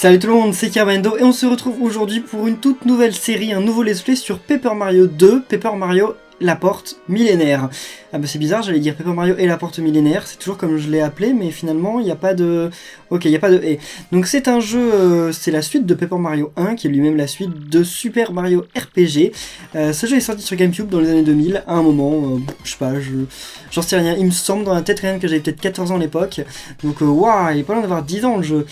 Salut tout le monde, c'est Kerbendo et on se retrouve aujourd'hui pour une toute nouvelle série, un nouveau let's play sur Paper Mario 2, Paper Mario la porte millénaire. Ah bah c'est bizarre, j'allais dire Paper Mario et la porte millénaire, c'est toujours comme je l'ai appelé, mais finalement il n'y a pas de... Ok, il n'y a pas de « et ». Donc c'est un jeu, c'est la suite de Paper Mario 1, qui est lui-même la suite de Super Mario RPG. Ce jeu est sorti sur GameCube dans les années 2000, à un moment, je sais pas, j'en sais rien, il me semble dans la tête quand même que j'avais peut-être 14 ans à l'époque. Donc waouh, il est pas loin d'avoir 10 ans le jeu.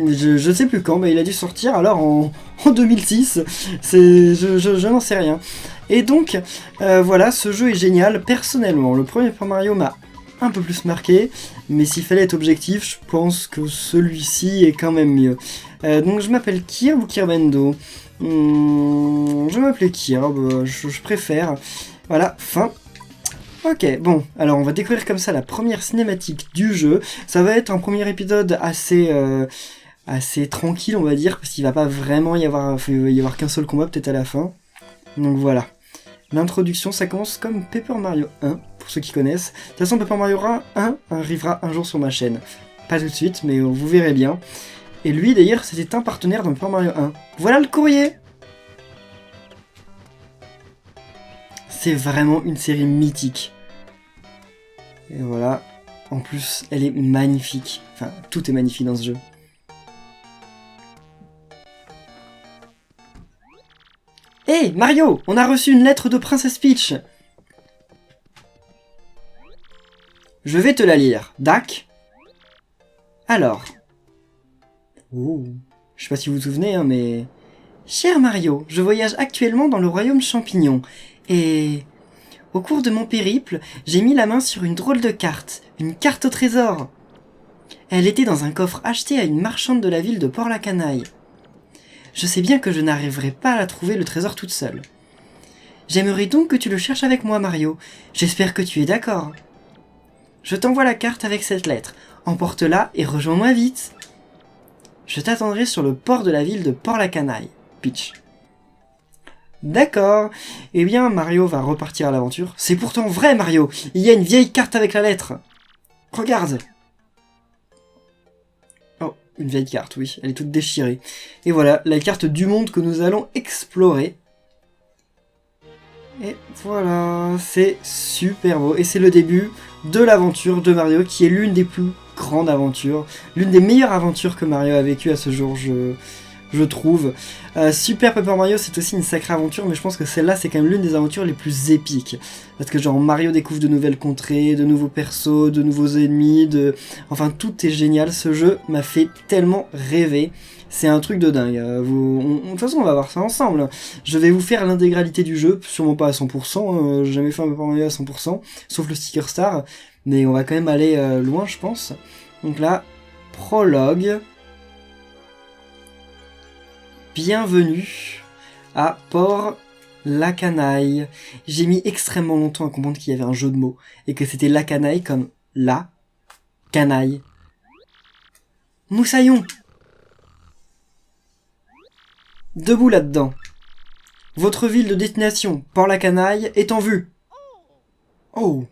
Je sais plus quand, mais il a dû sortir alors en 2006, je n'en sais rien. Et donc, voilà, ce jeu est génial, personnellement. Le premier Paper Mario m'a un peu plus marqué, mais s'il fallait être objectif, je pense que celui-ci est quand même mieux. Donc je m'appelle Kir ou Kirbendo. Je m'appelais Kir, je préfère. Voilà, fin. Ok, bon, alors on va découvrir comme ça la première cinématique du jeu. Ça va être un premier épisode assez tranquille, on va dire, parce qu'il va pas vraiment y avoir, il va y avoir qu'un seul combat peut-être à la fin. Donc voilà. L'introduction, ça commence comme Paper Mario 1, pour ceux qui connaissent. De toute façon, Paper Mario 1 arrivera un jour sur ma chaîne. Pas tout de suite, mais vous verrez bien. Et lui, d'ailleurs, c'était un partenaire dans Paper Mario 1. Voilà le courrier! C'est vraiment une série mythique. Et voilà. En plus, elle est magnifique. Enfin, tout est magnifique dans ce jeu. Hé, Mario! On a reçu une lettre de Princess Peach! Je vais te la lire. Dac? Alors. Oh. Je sais pas si vous vous souvenez, hein, mais... Cher Mario, je voyage actuellement dans le royaume champignon. Et... au cours de mon périple, j'ai mis la main sur une drôle de carte. Une carte au trésor. Elle était dans un coffre acheté à une marchande de la ville de Port-la-Canaille. Je sais bien que je n'arriverai pas à trouver le trésor toute seule. J'aimerais donc que tu le cherches avec moi, Mario. J'espère que tu es d'accord. Je t'envoie la carte avec cette lettre. Emporte-la et rejoins-moi vite. Je t'attendrai sur le port de la ville de Port-la-Canaille. Peach. D'accord. Eh bien, Mario va repartir à l'aventure. C'est pourtant vrai, Mario. Il y a une vieille carte avec la lettre. Regarde. Oh, une vieille carte, oui. Elle est toute déchirée. Et voilà, la carte du monde que nous allons explorer. Et voilà, c'est super beau. Et c'est le début de l'aventure de Mario, qui est l'une des plus grandes aventures. L'une des meilleures aventures que Mario a vécues à ce jour, je trouve. Super Paper Mario, c'est aussi une sacrée aventure, mais je pense que celle-là, c'est quand même l'une des aventures les plus épiques. Parce que genre, Mario découvre de nouvelles contrées, de nouveaux persos, de nouveaux ennemis, enfin, tout est génial. Ce jeu m'a fait tellement rêver. C'est un truc de dingue. De toute façon, on va voir ça ensemble. Je vais vous faire l'intégralité du jeu, sûrement pas à 100%, j'ai jamais fait un Paper Mario à 100%, sauf le Sticker Star, mais on va quand même aller loin, je pense. Donc là, prologue. Bienvenue à Port-la-Canaille. J'ai mis extrêmement longtemps à comprendre qu'il y avait un jeu de mots, et que c'était la canaille comme la canaille. Moussaillon! Debout là-dedans. Votre ville de destination, Port-la-Canaille, est en vue. Oh.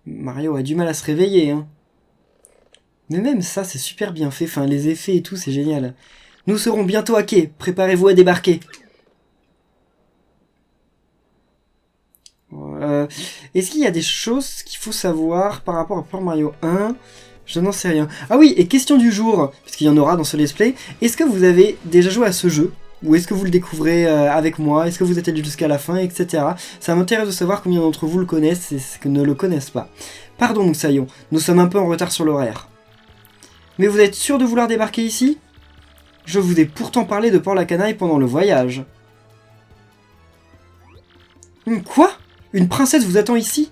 Mario a du mal à se réveiller, hein. Mais même ça, c'est super bien fait. Enfin, les effets et tout, c'est génial. Nous serons bientôt à quai. Préparez-vous à débarquer. Est-ce qu'il y a des choses qu'il faut savoir par rapport à Paper Mario 1 ? Je n'en sais rien. Ah oui, et question du jour, puisqu'il y en aura dans ce let's play, est-ce que vous avez déjà joué à ce jeu ? Ou est-ce que vous le découvrez avec moi ? Est-ce que vous êtes allé jusqu'à la fin, etc. Ça m'intéresse de savoir combien d'entre vous le connaissent et ceux qui ne le connaissent pas. Pardon, Moussaillon, nous sommes un peu en retard sur l'horaire. Mais vous êtes sûr de vouloir débarquer ici ? Je vous ai pourtant parlé de Port-la-Canaille pendant le voyage. Quoi ? Une princesse vous attend ici ?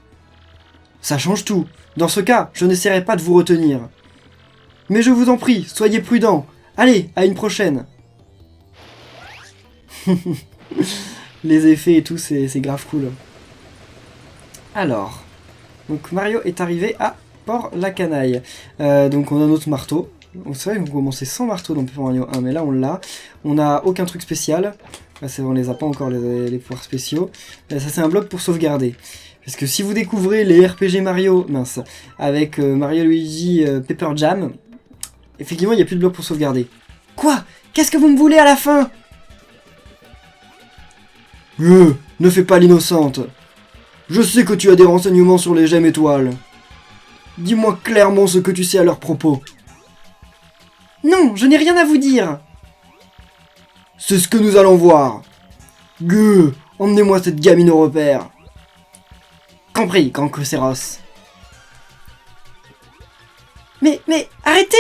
Ça change tout. Dans ce cas, je n'essaierai pas de vous retenir. Mais je vous en prie, soyez prudents. Allez, à une prochaine. Les effets et tout, c'est grave cool. Alors, donc Mario est arrivé à Port-la-Canaille. Donc on a notre marteau. C'est vrai qu'on commençait sans marteau dans Paper Mario 1, mais là on l'a. On n'a aucun truc spécial. Là, c'est vrai, on les a pas encore les pouvoirs spéciaux. Là, ça c'est un bloc pour sauvegarder. Parce que si vous découvrez les RPG Mario, avec Mario Luigi Pepper Jam, Effectivement, il n'y a plus de bloc pour sauvegarder. Quoi? Qu'est-ce que vous me voulez à la fin? Ne fais pas l'innocente. Je sais que tu as des renseignements sur les gemmes étoiles. Dis-moi clairement ce que tu sais à leur propos. Non, je n'ai rien à vous dire. C'est ce que nous allons voir. Gueux, emmenez-moi cette gamine au repère. Compris, Grand Cruceros. Mais, arrêtez!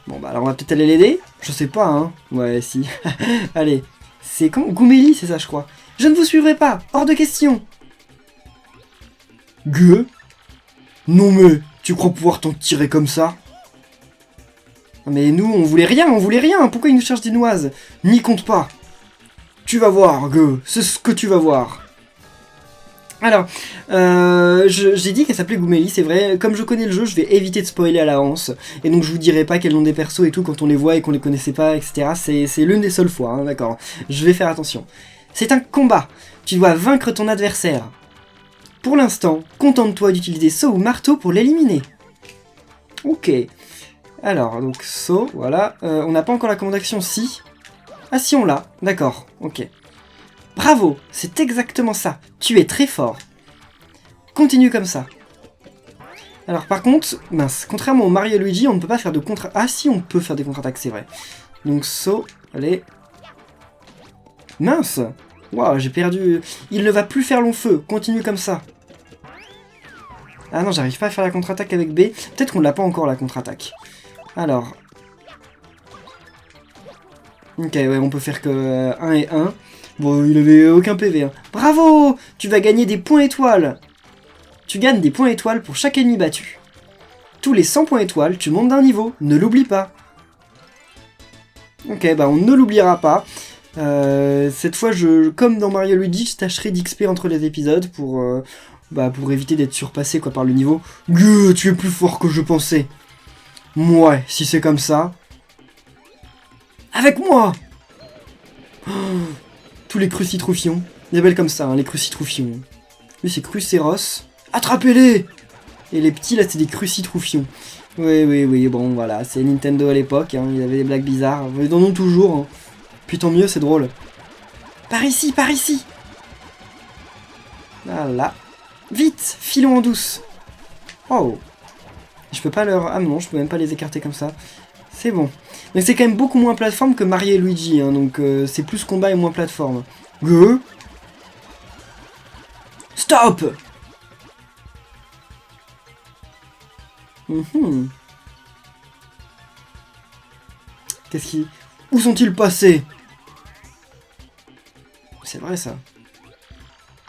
Bon, bah alors on va peut-être aller l'aider. Je sais pas, hein. Ouais, si. Allez. C'est quand Goumélie, c'est ça, je crois. Je ne vous suivrai pas, hors de question. Gueux? Non mais, tu crois pouvoir t'en tirer comme ça? Mais nous, on voulait rien. Pourquoi ils nous cherchent des noises? N'y compte pas. Tu vas voir, Gueux, c'est ce que tu vas voir. Alors, j'ai dit qu'elle s'appelait Goumélie, c'est vrai. Comme je connais le jeu, je vais éviter de spoiler à l'avance. Et donc je vous dirai pas quel nom des persos et tout quand on les voit et qu'on les connaissait pas, etc. C'est l'une des seules fois, hein, d'accord. Je vais faire attention. C'est un combat. Tu dois vaincre ton adversaire. Pour l'instant, contente-toi d'utiliser saut ou marteau pour l'éliminer. Ok. Alors, donc saut, voilà. On n'a pas encore la commande d'action si. Ah si, on l'a. D'accord, ok. Bravo, c'est exactement ça. Tu es très fort. Continue comme ça. Alors par contre, mince, contrairement au Mario et Luigi, on ne peut pas faire de contre... Ah si, on peut faire des contre-attaques, c'est vrai. Donc saut, allez. Mince. Waouh, j'ai perdu... Il ne va plus faire long feu, continue comme ça. Ah non, j'arrive pas à faire la contre-attaque avec B. Peut-être qu'on l'a pas encore la contre-attaque. Alors... Ok, ouais, on peut faire que 1 et 1. Bon, il avait aucun PV. Hein. Bravo! Tu vas gagner des points étoiles. Tu gagnes des points étoiles pour chaque ennemi battu. Tous les 100 points étoiles, tu montes d'un niveau. Ne l'oublie pas. Ok, bah on ne l'oubliera pas. Cette fois, comme dans Mario Luigi, je tâcherai d'XP entre les épisodes pour éviter d'être surpassé quoi, par le niveau. Gueux, tu es plus fort que je pensais. Ouais, si c'est comme ça. Avec moi! Oh, tous les crucitroufions. Des belles comme ça, hein, les crucitroufions. Lui, c'est Cruceros. Attrapez-les! Et les petits, là, c'est des crucitroufions. Oui, bon, voilà. C'est Nintendo à l'époque, hein, il y avait des blagues bizarres. Ils en ont toujours. Hein. Puis tant mieux, c'est drôle. Par ici, par ici! Voilà. Vite, filons en douce. Oh! Je peux pas leur... Ah non, je peux même pas les écarter comme ça. C'est bon. Mais c'est quand même beaucoup moins plateforme que Mario et Luigi, hein, donc c'est plus combat et moins plateforme. Stop! Qu'est-ce qui... Où sont-ils passés? C'est vrai ça.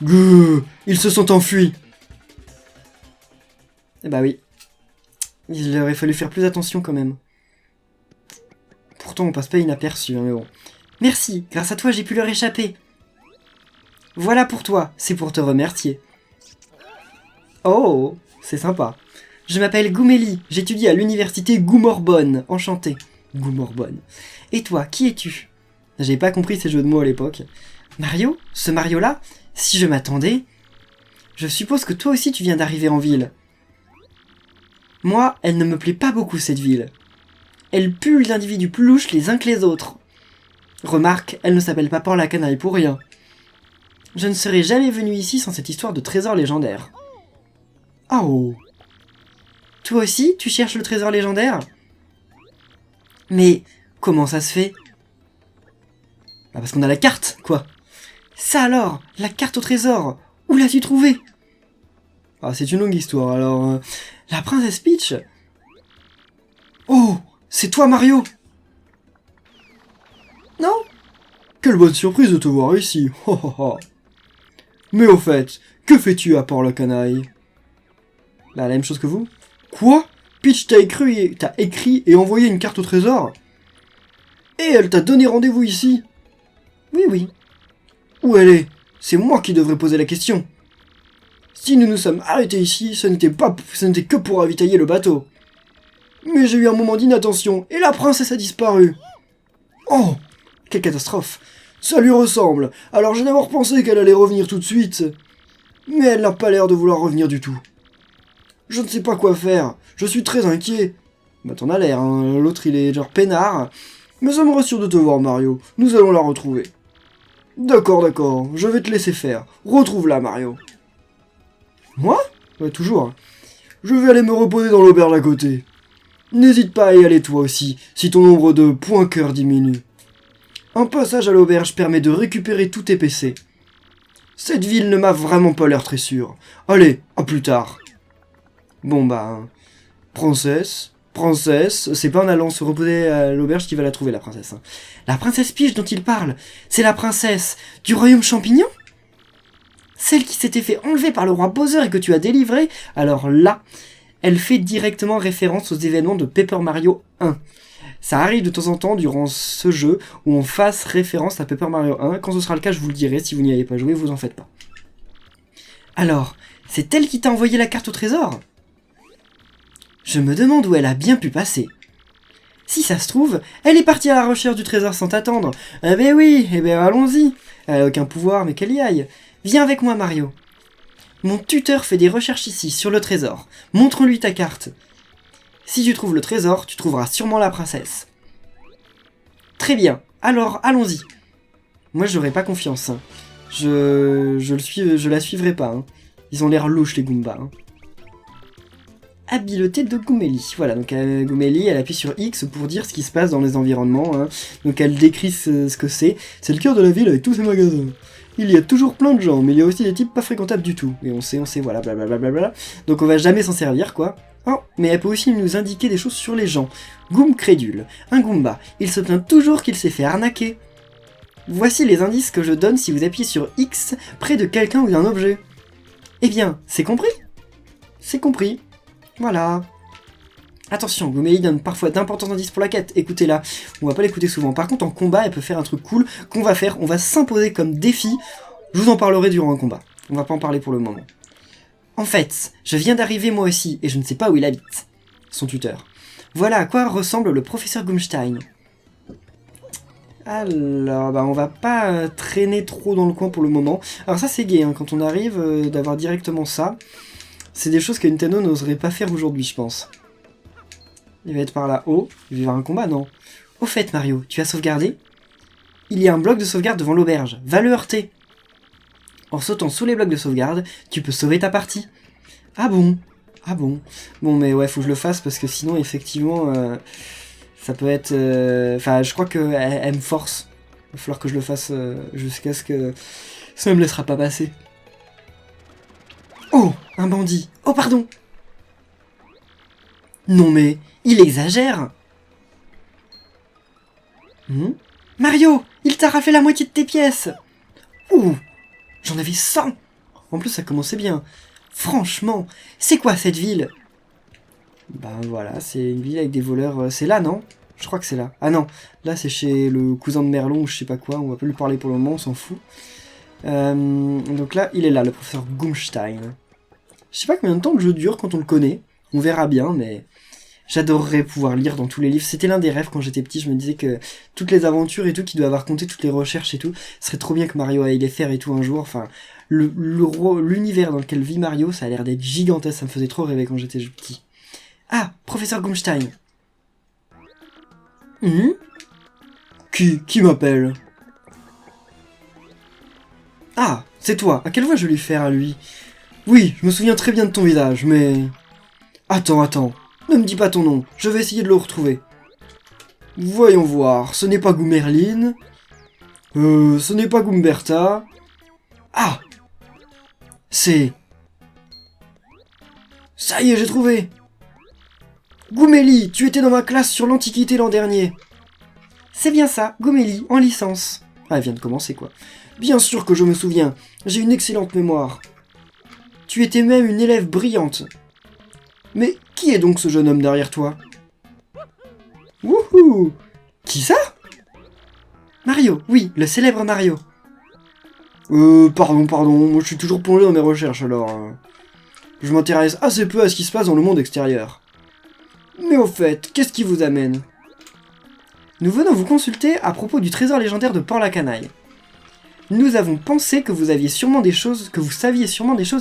Ils se sont enfuis. Eh bah oui. Il aurait fallu faire plus attention quand même. Pourtant on passe pas inaperçu, hein, mais bon. Merci, grâce à toi j'ai pu leur échapper. Voilà pour toi, c'est pour te remercier. Oh, c'est sympa. Je m'appelle Goumélie, j'étudie à l'université Goumorbonne, enchanté. Goumorbonne. Et toi, qui es-tu? J'avais pas compris ces jeux de mots à l'époque. Mario? Ce Mario-là? Si je m'attendais... Je suppose que toi aussi tu viens d'arriver en ville. Moi, elle ne me plaît pas beaucoup cette ville. Elle pue d'individus plus louches les uns que les autres. Remarque, elle ne s'appelle pas Port-la-Canaille pour rien. Je ne serais jamais venu ici sans cette histoire de trésor légendaire. Oh. Toi aussi, tu cherches le trésor légendaire? Mais comment ça se fait? Bah parce qu'on a la carte, quoi. Ça alors, la carte au trésor. Où l'as-tu trouvée? Ah, c'est une longue histoire, alors... La princesse Peach? Oh, c'est toi Mario? Non? Quelle bonne surprise de te voir ici. Mais au fait, que fais-tu à Port-la-Canaille? Bah, la même chose que vous. Quoi? Peach t'a écrit et envoyé une carte au trésor? Et elle t'a donné rendez-vous ici? Oui. Où elle est? C'est moi qui devrais poser la question. Si nous nous sommes arrêtés ici, ce n'était que pour ravitailler le bateau. Mais j'ai eu un moment d'inattention, et la princesse a disparu. Oh, quelle catastrophe. Ça lui ressemble, alors j'ai d'abord pensé qu'elle allait revenir tout de suite. Mais elle n'a pas l'air de vouloir revenir du tout. Je ne sais pas quoi faire, je suis très inquiet. Bah t'en as l'air, hein. L'autre il est genre peinard. Mais ça me rassure de te voir, Mario. Nous allons la retrouver. D'accord, d'accord, je vais te laisser faire. Retrouve-la, Mario. Moi? Ouais, toujours. Je vais aller me reposer dans l'auberge à côté. N'hésite pas à y aller toi aussi, si ton nombre de points cœur diminue. Un passage à l'auberge permet de récupérer tout tes PC. Cette ville ne m'a vraiment pas l'air très sûre. Allez, à plus tard. Bon bah... Princesse, c'est pas en allant se reposer à l'auberge qu'il va la trouver, la princesse. Hein. La princesse Peach dont il parle, c'est la princesse du royaume champignon? Celle qui s'était fait enlever par le roi Bowser et que tu as délivrée? Alors là, elle fait directement référence aux événements de Paper Mario 1. Ça arrive de temps en temps durant ce jeu où on fasse référence à Paper Mario 1. Quand ce sera le cas, je vous le dirai. Si vous n'y avez pas joué, vous en faites pas. Alors, c'est elle qui t'a envoyé la carte au trésor? Je me demande où elle a bien pu passer. Si ça se trouve, elle est partie à la recherche du trésor sans t'attendre. Eh ben oui, eh ben allons-y. Elle a aucun pouvoir, mais qu'elle y aille. Viens avec moi, Mario. Mon tuteur fait des recherches ici, sur le trésor. Montre-lui ta carte. Si tu trouves le trésor, tu trouveras sûrement la princesse. Très bien, alors allons-y. Moi, j'aurais pas confiance. Hein. Je la suivrai pas. Hein. Ils ont l'air louches, les Goombas. Hein. Habileté de Goomélie. Voilà, donc Goomélie, elle appuie sur X pour dire ce qui se passe dans les environnements. Hein. Donc elle décrit ce que c'est. C'est le cœur de la ville avec tous ses magasins. Il y a toujours plein de gens, mais il y a aussi des types pas fréquentables du tout. Et on sait, voilà, blablabla. Donc on va jamais s'en servir, quoi. Oh, mais elle peut aussi nous indiquer des choses sur les gens. Goom crédule. Un Goomba. Il se plaint toujours qu'il s'est fait arnaquer. Voici les indices que je donne si vous appuyez sur X près de quelqu'un ou d'un objet. Eh bien, c'est compris? C'est compris. Voilà. Attention, Goomélie donne parfois d'importants indices pour la quête. Écoutez-la. On va pas l'écouter souvent. Par contre, en combat, elle peut faire un truc cool qu'on va faire. On va s'imposer comme défi. Je vous en parlerai durant un combat. On va pas en parler pour le moment. En fait, je viens d'arriver moi aussi, et je ne sais pas où il habite. Son tuteur. Voilà à quoi ressemble le professeur Gumstein. Alors, bah on va pas traîner trop dans le coin pour le moment. Alors ça c'est gai, hein, quand on arrive d'avoir directement ça. C'est des choses que Nintendo n'oserait pas faire aujourd'hui, je pense. Il va être par là. Oh, il va y avoir un combat, non? Au fait, Mario, tu as sauvegardé? Il y a un bloc de sauvegarde devant l'auberge. Va le heurter. En sautant sous les blocs de sauvegarde, tu peux sauver ta partie. Ah bon? Ah bon? Bon, mais ouais, faut que je le fasse parce que sinon, effectivement, ça peut être... Enfin, je crois qu'elle me force. Il va falloir que je le fasse jusqu'à ce que... Ça ne me laissera pas passer. Oh, un bandit. Oh, pardon. Non mais, il exagère. Mario, il t'a raflé la moitié de tes pièces. Ouh, j'en avais 100. En plus, ça commençait bien. Franchement, c'est quoi cette ville? Ben voilà, c'est une ville avec des voleurs. C'est là, non? Je crois que c'est là. Ah non, là c'est chez le cousin de Merlon ou je sais pas quoi. On va pas lui parler pour le moment, on s'en fout. Donc là, il est là, le professeur Gumstein. Je sais pas combien de temps le jeu dure quand on le connaît. On verra bien, mais j'adorerais pouvoir lire dans tous les livres. C'était l'un des rêves quand j'étais petit. Je me disais que toutes les aventures et tout, qui doit avoir compté toutes les recherches et tout, ce serait trop bien que Mario aille les faire et tout un jour. Enfin, l'univers dans lequel vit Mario, ça a l'air d'être gigantesque. Ça me faisait trop rêver quand j'étais petit. Ah, professeur Gumstein. Qui m'appelle? Ah, c'est toi. À quelle voix je vais lui faire à lui? Oui, je me souviens très bien de ton visage, mais... Attends. Ne me dis pas ton nom. Je vais essayer de le retrouver. Voyons voir. Ce n'est pas Goomerline. Ce n'est pas Goomberta. Ah! C'est... Ça y est, j'ai trouvé! Goomélie, tu étais dans ma classe sur l'Antiquité l'an dernier. C'est bien ça, Goomélie, en licence. Ah, elle vient de commencer, quoi. Bien sûr que je me souviens. J'ai une excellente mémoire. Tu étais même une élève brillante. Mais qui est donc ce jeune homme derrière toi? Wouhou! Qui ça? Mario, oui, le célèbre Mario. Pardon, moi je suis toujours plongé dans mes recherches alors. Je m'intéresse assez peu à ce qui se passe dans le monde extérieur. Mais au fait, qu'est-ce qui vous amène? Nous venons vous consulter à propos du trésor légendaire de Port-la-Canaille. Nous avons pensé que vous saviez sûrement des choses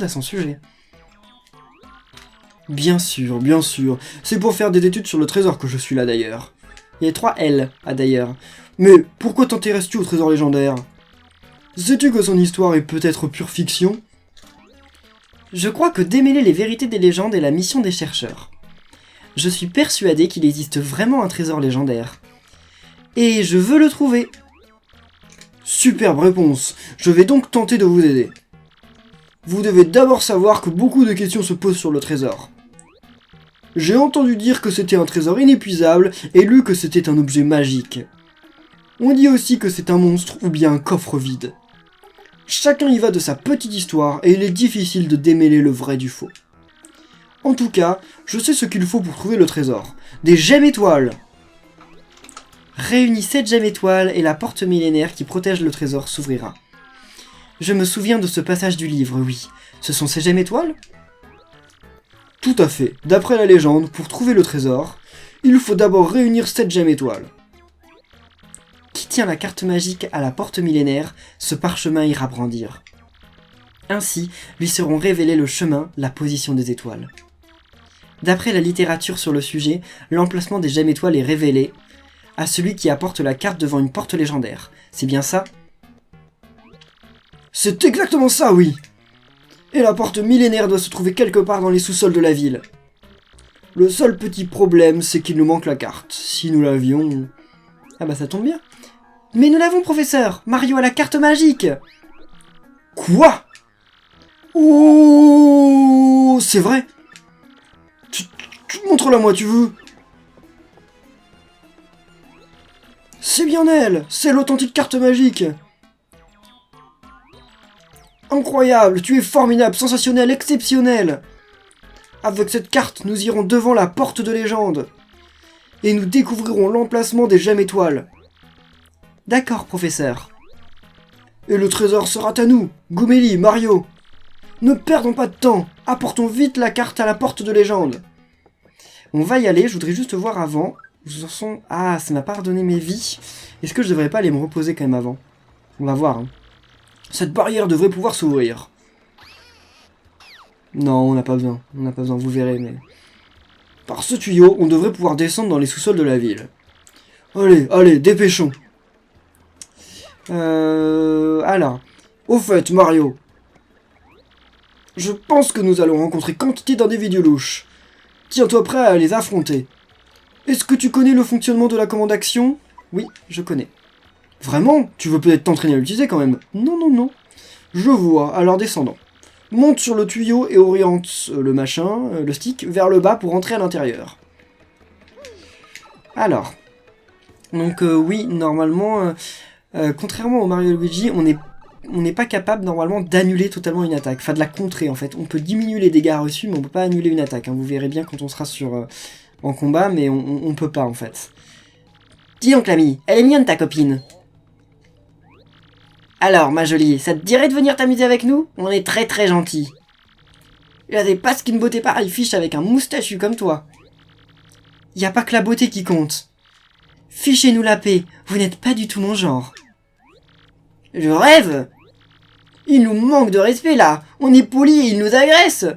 à son sujet. Bien sûr, bien sûr. C'est pour faire des études sur le trésor que je suis là d'ailleurs. Il y a 3 L, d'ailleurs. Mais pourquoi t'intéresses-tu au trésor légendaire? Sais-tu que son histoire est peut-être pure fiction? Je crois que démêler les vérités des légendes est la mission des chercheurs. Je suis persuadé qu'il existe vraiment un trésor légendaire. Et je veux le trouver. Superbe réponse. Je vais donc tenter de vous aider. Vous devez d'abord savoir que beaucoup de questions se posent sur le trésor. J'ai entendu dire que c'était un trésor inépuisable et lu que c'était un objet magique. On dit aussi que c'est un monstre ou bien un coffre vide. Chacun y va de sa petite histoire et il est difficile de démêler le vrai du faux. En tout cas, je sais ce qu'il faut pour trouver le trésor. Des gemmes étoiles! Réunis 7 gemmes étoiles et la porte millénaire qui protège le trésor s'ouvrira. Je me souviens de ce passage du livre, oui. Ce sont ces gemmes étoiles? Tout à fait. D'après la légende, pour trouver le trésor, il faut d'abord réunir 7 gemmes étoiles. Qui tient la carte magique à la porte millénaire, ce parchemin ira brandir. Ainsi, lui seront révélés le chemin, la position des étoiles. D'après la littérature sur le sujet, l'emplacement des gemmes étoiles est révélé à celui qui apporte la carte devant une porte légendaire. C'est bien ça? C'est exactement ça, oui! Et la porte millénaire doit se trouver quelque part dans les sous-sols de la ville. Le seul petit problème, c'est qu'il nous manque la carte. Si nous l'avions... Ah bah ça tombe bien. Mais nous l'avons, professeur! Mario a la carte magique! Quoi? Oh, c'est vrai? Tu montres-la moi, tu veux? C'est bien elle! C'est l'authentique carte magique! Incroyable! Tu es formidable, sensationnel, exceptionnel! Avec cette carte, nous irons devant la porte de légende. Et nous découvrirons l'emplacement des gemmes étoiles. D'accord, professeur. Et le trésor sera à nous, Goomélie, Mario. Ne perdons pas de temps, apportons vite la carte à la porte de légende. On va y aller, je voudrais juste voir avant. Ah, ça m'a pas redonné mes vies. Est-ce que je devrais pas aller me reposer quand même avant? On va voir. Hein. Cette barrière devrait pouvoir s'ouvrir. Non, on n'a pas besoin. On n'a pas besoin, vous verrez, mais... Par ce tuyau, on devrait pouvoir descendre dans les sous-sols de la ville. Allez, allez, dépêchons. Alors... Au fait, Mario... Je pense que nous allons rencontrer quantité d'individus louches. Tiens-toi prêt à les affronter. Est-ce que tu connais le fonctionnement de la commande action? Oui, je connais. Vraiment? Tu veux peut-être t'entraîner à l'utiliser quand même? Non, non, non. Je vois, alors descendons. Monte sur le tuyau et oriente le machin, le stick, vers le bas pour entrer à l'intérieur. Alors. Donc oui, normalement, contrairement au Mario et Luigi, on n'est pas capable normalement d'annuler totalement une attaque. Enfin de la contrer en fait. On peut diminuer les dégâts reçus, mais on peut pas annuler une attaque. Hein. Vous verrez bien quand on sera en combat, mais on peut pas en fait. Dis donc l'ami, elle est mignonne ta copine. Alors, ma jolie, ça te dirait de venir t'amuser avec nous? On est très très gentils. Il y a des passes qu'une beauté pareille fiche avec un moustachu comme toi. Y a pas que la beauté qui compte. Fichez-nous la paix, vous n'êtes pas du tout mon genre. Je rêve! Il nous manque de respect là, on est poli et ils nous agressent.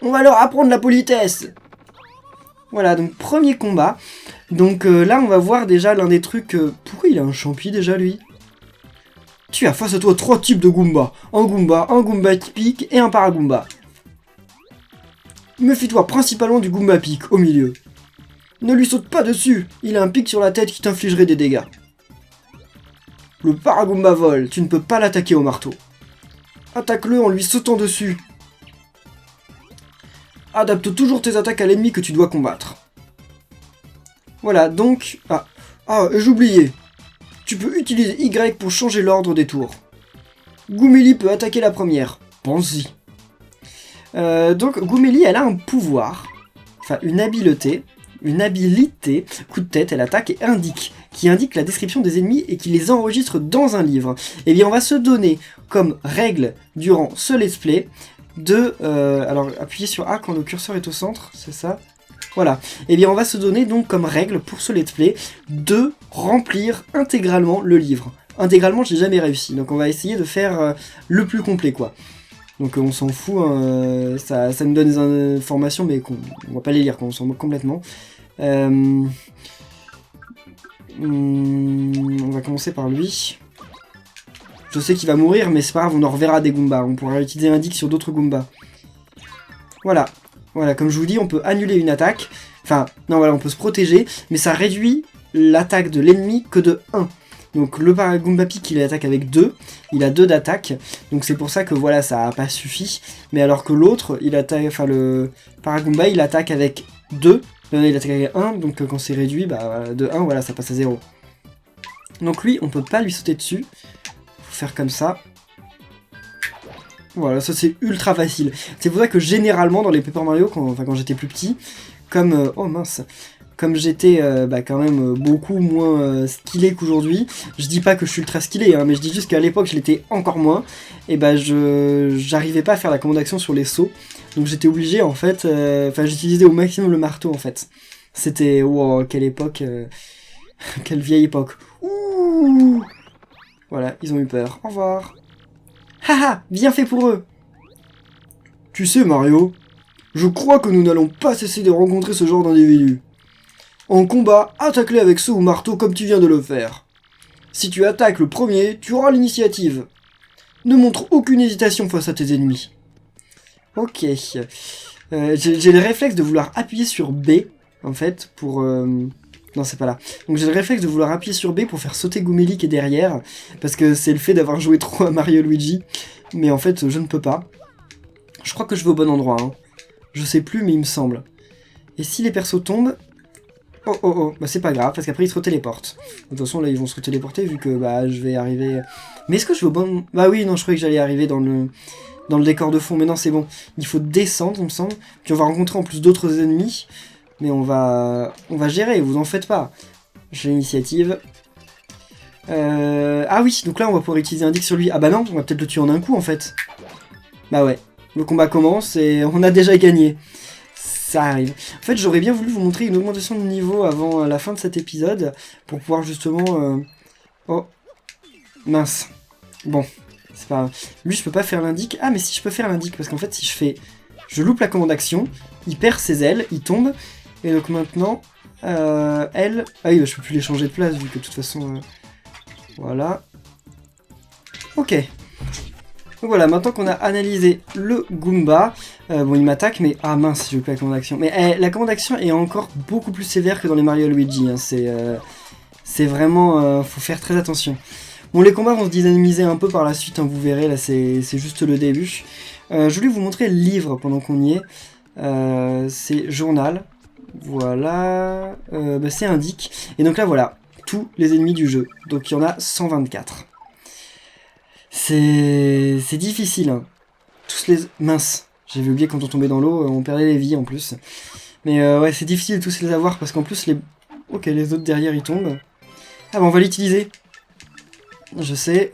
On va leur apprendre la politesse. Voilà, donc premier combat. Donc là, on va voir déjà l'un des trucs... Pourquoi il a un champi déjà lui? Tu as face à toi 3 types de Goomba. Un Goomba typique et un Paragoomba. Méfie-toi principalement du Goomba pic au milieu. Ne lui saute pas dessus, il a un pic sur la tête qui t'infligerait des dégâts. Le Paragoomba vole, tu ne peux pas l'attaquer au marteau. Attaque-le en lui sautant dessus. Adapte toujours tes attaques à l'ennemi que tu dois combattre. Voilà, donc... Ah, j'oubliais. Tu peux utiliser Y pour changer l'ordre des tours. Goomélie peut attaquer la première. Pense-y. Donc, Goomélie, elle a un pouvoir. Enfin, une habilité, coup de tête, elle attaque et qui indique la description des ennemis et qui les enregistre dans un livre. Eh bien, on va se donner comme règle durant ce let's play de... alors, appuyez sur A quand le curseur est au centre, c'est ça? Voilà. Eh bien, on va se donner donc comme règle pour ce let's play de remplir intégralement le livre. Intégralement, j'ai jamais réussi, donc on va essayer de faire le plus complet, quoi. Donc on s'en fout, hein, ça nous donne des informations, mais on va pas les lire, on s'en moque complètement. On va commencer par lui. Je sais qu'il va mourir, mais c'est pas grave, on en reverra des Goombas. On pourra utiliser un Dick sur d'autres Goombas. Voilà. Voilà, comme je vous dis, on peut annuler une attaque. Enfin, non, voilà, on peut se protéger, mais ça réduit l'attaque de l'ennemi que de 1. Donc le Paragoomba Pick, il attaque avec 2. Il a 2 d'attaque. Donc c'est pour ça que voilà, ça n'a pas suffi. Mais alors que l'autre, il attaque. Enfin, le Paragoomba, il attaque avec 2. Il attaque avec 1. Donc quand c'est réduit, bah, de 1, voilà, ça passe à 0. Donc lui, on peut pas lui sauter dessus. Faut faire comme ça. Voilà, ça c'est ultra facile. C'est pour ça que généralement dans les Paper Mario, quand j'étais plus petit, comme... oh mince. Comme j'étais quand même beaucoup moins skillé qu'aujourd'hui, je dis pas que je suis ultra skillé, hein, mais je dis juste qu'à l'époque je l'étais encore moins, et bah j'arrivais pas à faire la commande d'action sur les sauts, donc j'étais obligé en fait, j'utilisais au maximum le marteau en fait. C'était, wow, quelle époque, quelle vieille époque. Ouh, voilà, ils ont eu peur, au revoir. Haha, bien fait pour eux. Tu sais Mario, je crois que nous n'allons pas cesser de rencontrer ce genre d'individus. En combat, attaque-les avec saut ou marteau comme tu viens de le faire. Si tu attaques le premier, tu auras l'initiative. Ne montre aucune hésitation face à tes ennemis. Ok. J'ai le réflexe de vouloir appuyer sur B, en fait, pour... Non, c'est pas là. Donc j'ai le réflexe de vouloir appuyer sur B pour faire sauter Goomélie qui est derrière, parce que c'est le fait d'avoir joué trop à Mario Luigi. Mais en fait, je ne peux pas. Je crois que je vais au bon endroit, hein. Je sais plus, mais il me semble. Et si les persos tombent... Oh oh oh, bah c'est pas grave, parce qu'après ils se retéléportent. De toute façon là ils vont se retéléporter vu que bah je vais arriver... Mais est-ce que je vais au bon... Bah oui, non, je croyais que j'allais arriver dans le décor de fond, mais non c'est bon. Il faut descendre il me semble, puis on va rencontrer en plus d'autres ennemis, mais on va gérer, vous en faites pas. J'ai l'initiative. Ah oui, donc là on va pouvoir utiliser un Dick sur lui. Ah bah non, on va peut-être le tuer en un coup en fait. Bah ouais, le combat commence et on a déjà gagné. Ça arrive. En fait, j'aurais bien voulu vous montrer une augmentation de niveau avant la fin de cet épisode, pour pouvoir justement... Oh, mince. Bon, c'est pas... Lui, je peux pas faire l'indic. Ah, mais si, je peux faire l'indic, parce qu'en fait, si je fais... Je loupe la commande d'action, il perd ses ailes, il tombe, et donc maintenant, elle... Ah oui, bah, je peux plus les changer de place, vu que de toute façon... Voilà. Ok. Donc voilà, maintenant qu'on a analysé le Goomba, bon il m'attaque, mais... Ah mince, je veux pas la commande d'action. Mais la commande d'action est encore beaucoup plus sévère que dans les Mario Luigi, hein. C'est vraiment... faut faire très attention. Bon, les combats vont se dynamiser un peu par la suite, hein, vous verrez, là c'est juste le début. Je voulais vous montrer le livre pendant qu'on y est. C'est journal. Voilà. Bah, c'est indique. Et donc là voilà, tous les ennemis du jeu. Donc il y en a 124. C'est difficile, hein. Tous les... Mince, j'avais oublié quand on tombait dans l'eau, on perdait les vies en plus. Mais ouais, c'est difficile de tous les avoir parce qu'en plus les... Ok, les autres derrière ils tombent. Ah bah on va l'utiliser. Je sais,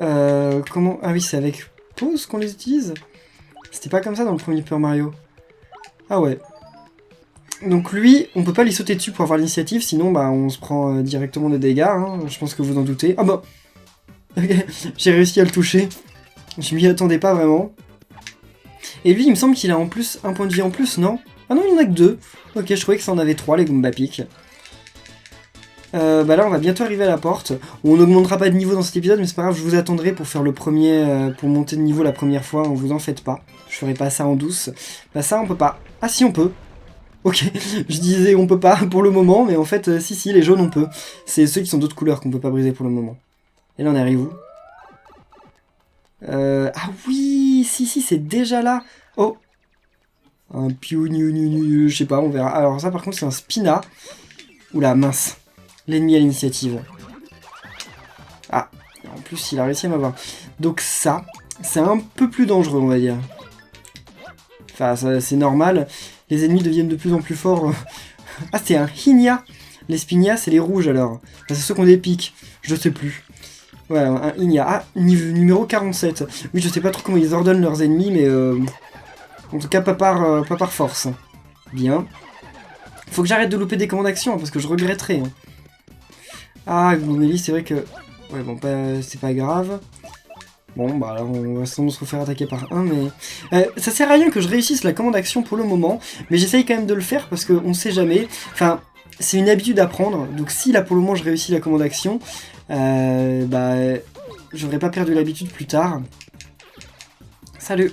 comment... Ah oui, c'est avec pause qu'on les utilise. C'était pas comme ça dans le premier Paper Mario. Ah ouais. Donc lui, on peut pas lui sauter dessus pour avoir l'initiative, sinon bah on se prend directement des dégâts, hein. Je pense que vous en doutez. Ah bah... J'ai réussi à le toucher. Je m'y attendais pas vraiment. Et lui, il me semble qu'il a en plus un point de vie en plus, non? Ah non, il n'y en a que 2. Ok, je croyais que ça en avait 3, les Goomba Pick. Bah là, on va bientôt arriver à la porte. On n'augmentera pas de niveau dans cet épisode, mais c'est pas grave, je vous attendrai pour faire le premier... pour monter de niveau la première fois, hein, vous en faites pas. Je ferai pas ça en douce. Bah ça, on peut pas. Ah si, on peut. Ok, je disais on peut pas pour le moment, mais en fait, si, les jaunes, on peut. C'est ceux qui sont d'autres couleurs qu'on peut pas briser pour le moment. Et là, on arrive où? Ah oui, si, c'est déjà là. Oh, un piou, je sais pas, on verra. Alors ça, par contre, c'est un Spina. Oula, mince. L'ennemi à l'initiative. Ah, en plus, il a réussi à m'avoir. Donc ça, c'est un peu plus dangereux, on va dire. Enfin, c'est normal. Les ennemis deviennent de plus en plus forts. Ah, c'est un Hinia. Les Spinia, c'est les rouges, alors. Enfin, c'est ceux qui ont des pics. Je sais plus. Voilà, un Hinia. Ah, numéro 47. Oui, je sais pas trop comment ils ordonnent leurs ennemis, mais... En tout cas, pas par force. Bien. Faut que j'arrête de louper des commandes d'action, hein, parce que je regretterai. Hein. Ah, Goomélie, c'est vrai que... Ouais, bon, c'est pas grave. Bon, bah alors on va sans doute se refaire attaquer par un, mais... ça sert à rien que je réussisse la commande action pour le moment, mais j'essaye quand même de le faire parce qu'on sait jamais. Enfin, c'est une habitude à prendre, donc si là pour le moment je réussis la commande action, bah... j'aurais pas perdu l'habitude plus tard. Salut.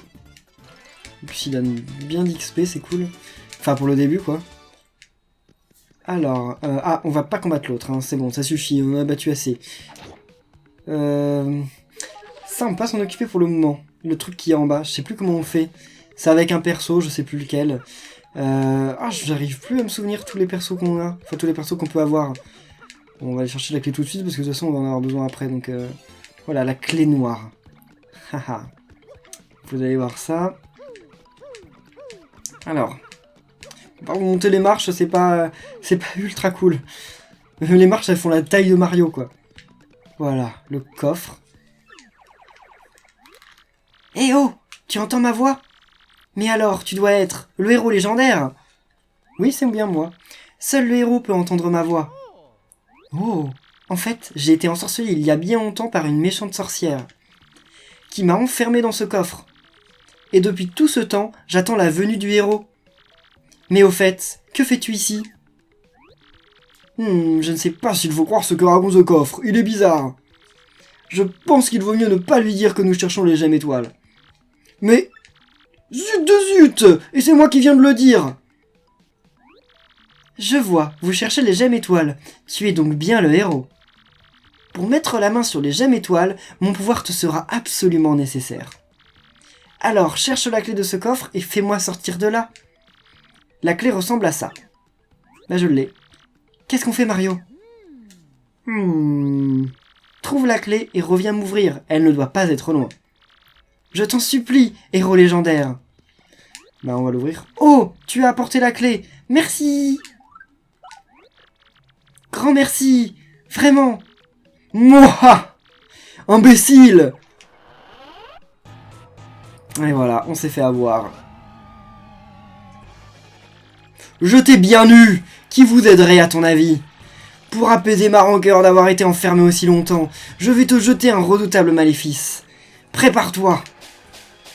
Et puis il donne bien d'XP, c'est cool. Enfin, pour le début, quoi. Alors, ah, on va pas combattre l'autre, hein, c'est bon, ça suffit, on a battu assez. Ça, on peut pas s'en occuper pour le moment. Le truc qui est en bas, je sais plus comment on fait. C'est avec un perso, je sais plus lequel. Ah, j'arrive plus à me souvenir tous les persos qu'on a. Enfin, tous les persos qu'on peut avoir. Bon, on va aller chercher la clé tout de suite, parce que de toute façon, on va en avoir besoin après, donc... Voilà, la clé noire. Haha. Vous allez voir ça. Alors... Par monter les marches, c'est pas ultra cool. Les marches, elles font la taille de Mario, quoi. Voilà, le coffre. Eh oh, tu entends ma voix? Mais alors, tu dois être le héros légendaire. Oui, c'est bien moi. Seul le héros peut entendre ma voix. Oh, en fait, j'ai été ensorcelé il y a bien longtemps par une méchante sorcière, qui m'a enfermé dans ce coffre. Et depuis tout ce temps, j'attends la venue du héros. Mais au fait, que fais-tu ici? Je ne sais pas s'il faut croire ce que raconte ce coffre, il est bizarre. Je pense qu'il vaut mieux ne pas lui dire que nous cherchons les gemmes étoiles. Mais... Zut de zut! Et c'est moi qui viens de le dire! Je vois, vous cherchez les gemmes étoiles. Tu es donc bien le héros. Pour mettre la main sur les gemmes étoiles, mon pouvoir te sera absolument nécessaire. Alors, cherche la clé de ce coffre et fais-moi sortir de là. La clé ressemble à ça. Là, je l'ai. Qu'est-ce qu'on fait, Mario? Trouve la clé et reviens m'ouvrir. Elle ne doit pas être loin. Je t'en supplie, héros légendaire. Bah, on va l'ouvrir. Oh, tu as apporté la clé. Merci. Grand merci. Vraiment. Mouah! Imbécile! Et voilà, on s'est fait avoir. Je t'ai bien eu! Qui vous aiderait à ton avis? Pour apaiser ma rancœur d'avoir été enfermé aussi longtemps, je vais te jeter un redoutable maléfice. Prépare-toi!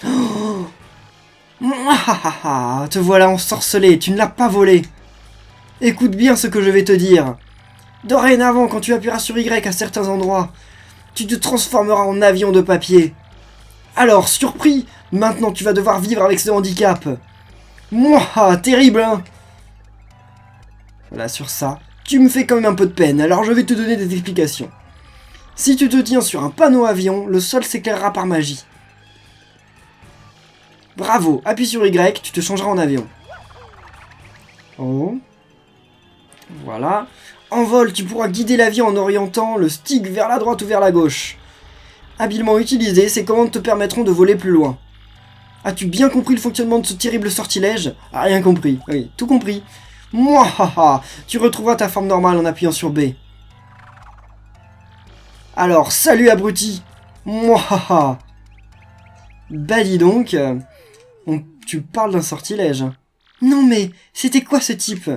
Oh. Te voilà ensorcelé, tu ne l'as pas volé. Écoute bien ce que je vais te dire. Dorénavant, quand tu appuieras sur Y à certains endroits, tu te transformeras en avion de papier. Alors, surpris, maintenant tu vas devoir vivre avec ce handicap. Mouah, terrible, hein? Voilà, sur ça, tu me fais quand même un peu de peine, alors je vais te donner des explications. Si tu te tiens sur un panneau avion, le sol s'éclairera par magie. Bravo, appuie sur Y, tu te changeras en avion. Oh. Voilà. En vol, tu pourras guider l'avion en orientant le stick vers la droite ou vers la gauche. Habilement utilisé, ces commandes te permettront de voler plus loin. As-tu bien compris le fonctionnement de ce terrible sortilège? Ah, rien compris. Oui, tout compris. Mouah, tu retrouveras ta forme normale en appuyant sur B. Alors, salut abruti. Mouah. Bah dis donc, tu parles d'un sortilège. Non mais, c'était quoi ce type?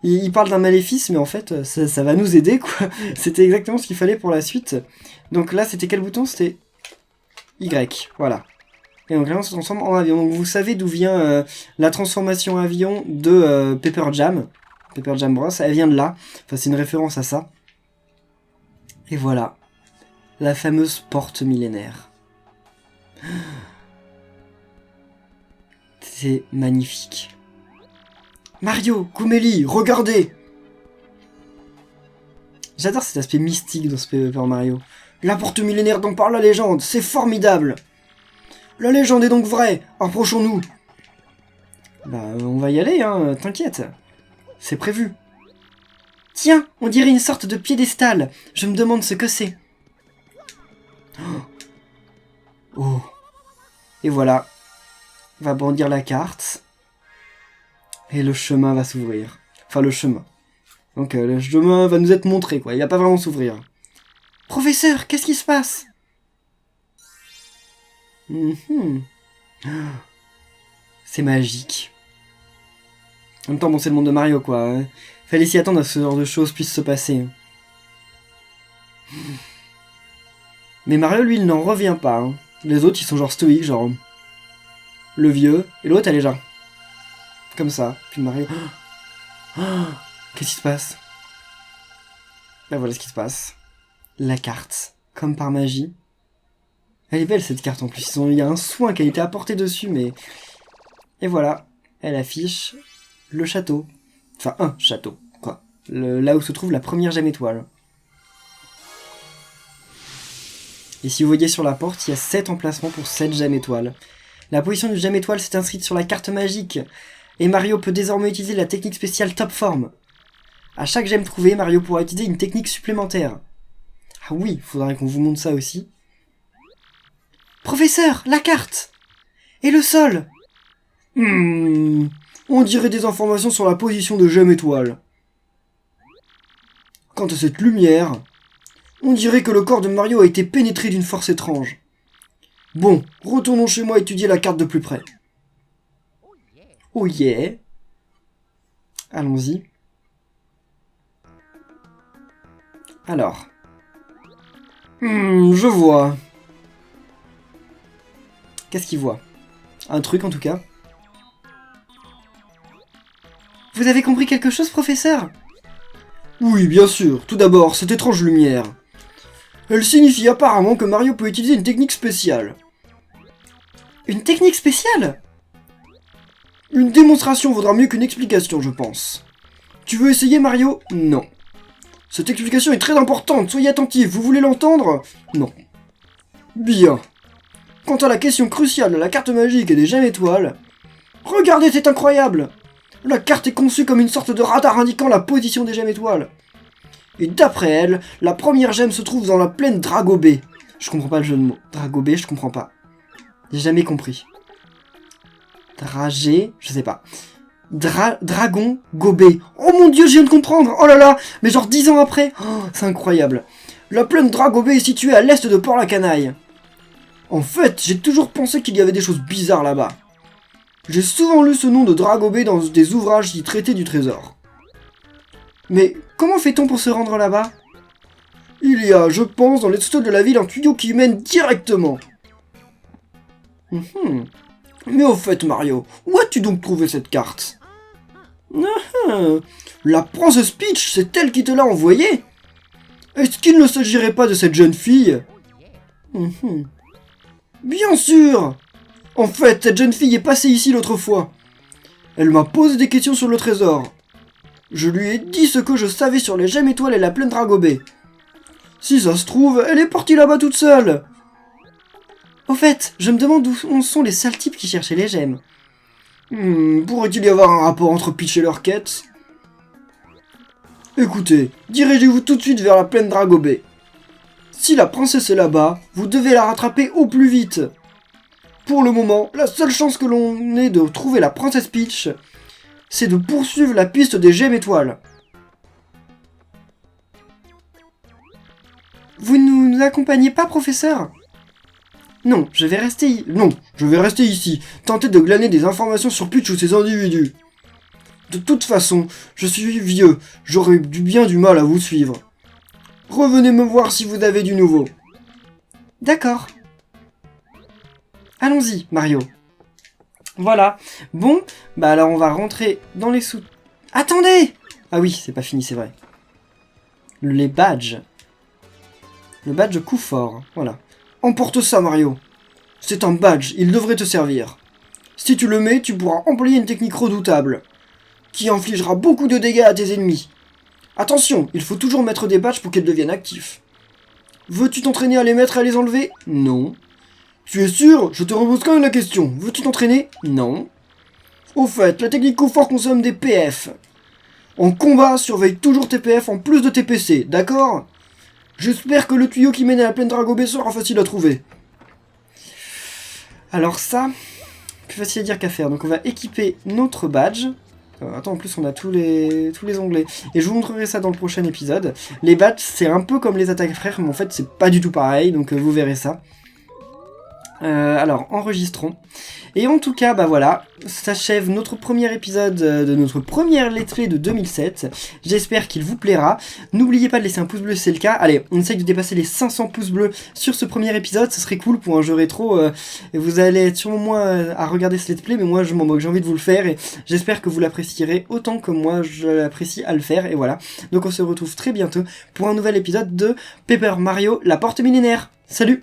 Il parle d'un maléfice, mais en fait, ça va nous aider, quoi. C'était exactement ce qu'il fallait pour la suite. Donc là, c'était quel bouton? C'était Y, voilà. Et donc là, on se transforme en avion. Donc vous savez d'où vient la transformation avion de Pepper Jam. Pepper Jam Bros, elle vient de là. Enfin, c'est une référence à ça. Et voilà. La fameuse porte millénaire. C'est magnifique. Mario, Koumeli, regardez! J'adore cet aspect mystique dans ce Paper Mario. La porte millénaire dont parle la légende, c'est formidable! La légende est donc vraie, approchons-nous! Bah, on va y aller, hein, t'inquiète. C'est prévu. Tiens, on dirait une sorte de piédestal. Je me demande ce que c'est. Oh. Et voilà. On va brandir la carte. Et le chemin va s'ouvrir. Enfin, le chemin. Donc, le chemin va nous être montré, quoi. Il va pas vraiment s'ouvrir. Professeur, qu'est-ce qui se passe? C'est magique. En même temps, bon, c'est le monde de Mario, quoi. Fallait s'y attendre à ce genre de choses puisse se passer. Mais Mario, lui, il n'en revient pas. Hein. Les autres, ils sont genre stoïques, genre... Le vieux. Et l'autre, elle est genre... Comme ça. Puis Mario... Qu'est-ce qui se passe? Ben voilà ce qui se passe. La carte. Comme par magie. Elle est belle, cette carte, en plus. Il y a un soin qui a été apporté dessus, mais... Et voilà. Elle affiche le château. Enfin, un château, quoi. Là où se trouve la première gemme étoile. Et si vous voyez sur la porte, il y a 7 emplacements pour 7 gemmes étoiles. La position du gemme étoile s'est inscrite sur la carte magique. Et Mario peut désormais utiliser la technique spéciale Top Form. À chaque gemme trouvée, Mario pourra utiliser une technique supplémentaire. Ah oui, il faudrait qu'on vous montre ça aussi. Professeur, la carte! Et le sol! On dirait des informations sur la position de gemme étoile. Quant à cette lumière... On dirait que le corps de Mario a été pénétré d'une force étrange. Bon, retournons chez moi étudier la carte de plus près. Oh yeah. Allons-y. Alors. Je vois. Qu'est-ce qu'il voit? Un truc en tout cas. Vous avez compris quelque chose, professeur? Oui, bien sûr. Tout d'abord, cette étrange lumière. Elle signifie apparemment que Mario peut utiliser une technique spéciale. Une technique spéciale? Une démonstration vaudra mieux qu'une explication, je pense. Tu veux essayer, Mario? Non. Cette explication est très importante, soyez attentifs, vous voulez l'entendre? Non. Bien. Quant à la question cruciale de la carte magique et des gemmes étoiles... Regardez, c'est incroyable! La carte est conçue comme une sorte de radar indiquant la position des gemmes étoiles. Et d'après elle, la première gemme se trouve dans la plaine Dragobé. Je comprends pas le jeu de mots. Dragobé, je comprends pas. J'ai jamais compris. Dragé, je sais pas. Dragon Gobé. Oh mon dieu, je viens de comprendre. Oh là là, mais genre 10 ans après. Oh, c'est incroyable. La plaine Dragobé est située à l'est de Port-la-Canaille. En fait, j'ai toujours pensé qu'il y avait des choses bizarres là-bas. J'ai souvent lu ce nom de Dragobé dans des ouvrages qui traitaient du trésor. Mais comment fait-on pour se rendre là-bas? Il y a, je pense, dans les sous-sols de la ville un tuyau qui mène directement. Mais au fait, Mario, où as-tu donc trouvé cette carte? La princesse Peach, c'est elle qui te l'a envoyée? Est-ce qu'il ne s'agirait pas de cette jeune fille? Bien sûr! En fait, cette jeune fille est passée ici l'autre fois. Elle m'a posé des questions sur le trésor. Je lui ai dit ce que je savais sur les gemmes étoiles et la plaine Dragobé. Si ça se trouve, elle est partie là-bas toute seule. Au fait, je me demande où sont les sales types qui cherchaient les gemmes. Pourrait-il y avoir un rapport entre Peach et leur quête? Écoutez, dirigez-vous tout de suite vers la plaine Dragobé. Si la princesse est là-bas, vous devez la rattraper au plus vite. Pour le moment, la seule chance que l'on ait de trouver la princesse Peach, c'est de poursuivre la piste des gemmes étoiles. Vous ne nous accompagnez pas, professeur? Non, je vais rester ici, tenter de glaner des informations sur Peach ou ses individus. De toute façon, je suis vieux, j'aurais bien du mal à vous suivre. Revenez me voir si vous avez du nouveau. D'accord. Allons-y, Mario. Voilà. Bon, bah alors on va rentrer dans les sous... Attendez! Ah oui, c'est pas fini, c'est vrai. Les badges. Le badge coup fort, voilà. Emporte ça, Mario. C'est un badge, il devrait te servir. Si tu le mets, tu pourras employer une technique redoutable, qui infligera beaucoup de dégâts à tes ennemis. Attention, il faut toujours mettre des badges pour qu'ils deviennent actifs. Veux-tu t'entraîner à les mettre et à les enlever? Non. Tu es sûr? Je te repose quand même la question. Veux-tu t'entraîner? Non. Au fait, la technique coup fort consomme des PF. En combat, surveille toujours tes PF en plus de tes PC, d'accord? J'espère que le tuyau qui mène à la plaine Dragobé sera facile à trouver. Alors ça, plus facile à dire qu'à faire. Donc on va équiper notre badge. Attends, en plus on a tous les onglets. Et je vous montrerai ça dans le prochain épisode. Les badges, c'est un peu comme les attaques frères, mais en fait c'est pas du tout pareil, donc vous verrez ça. Alors, enregistrons. Et en tout cas, bah voilà, s'achève notre premier épisode de notre première let's play de 2007. J'espère qu'il vous plaira. N'oubliez pas de laisser un pouce bleu si c'est le cas. Allez, on essaye de dépasser les 500 pouces bleus sur ce premier épisode. Ce serait cool pour un jeu rétro. Et vous allez être sûrement moins à regarder ce let's play, mais moi je m'en moque, j'ai envie de vous le faire. Et j'espère que vous l'apprécierez autant que moi je l'apprécie à le faire. Et voilà, donc on se retrouve très bientôt pour un nouvel épisode de Paper Mario, la porte millénaire. Salut!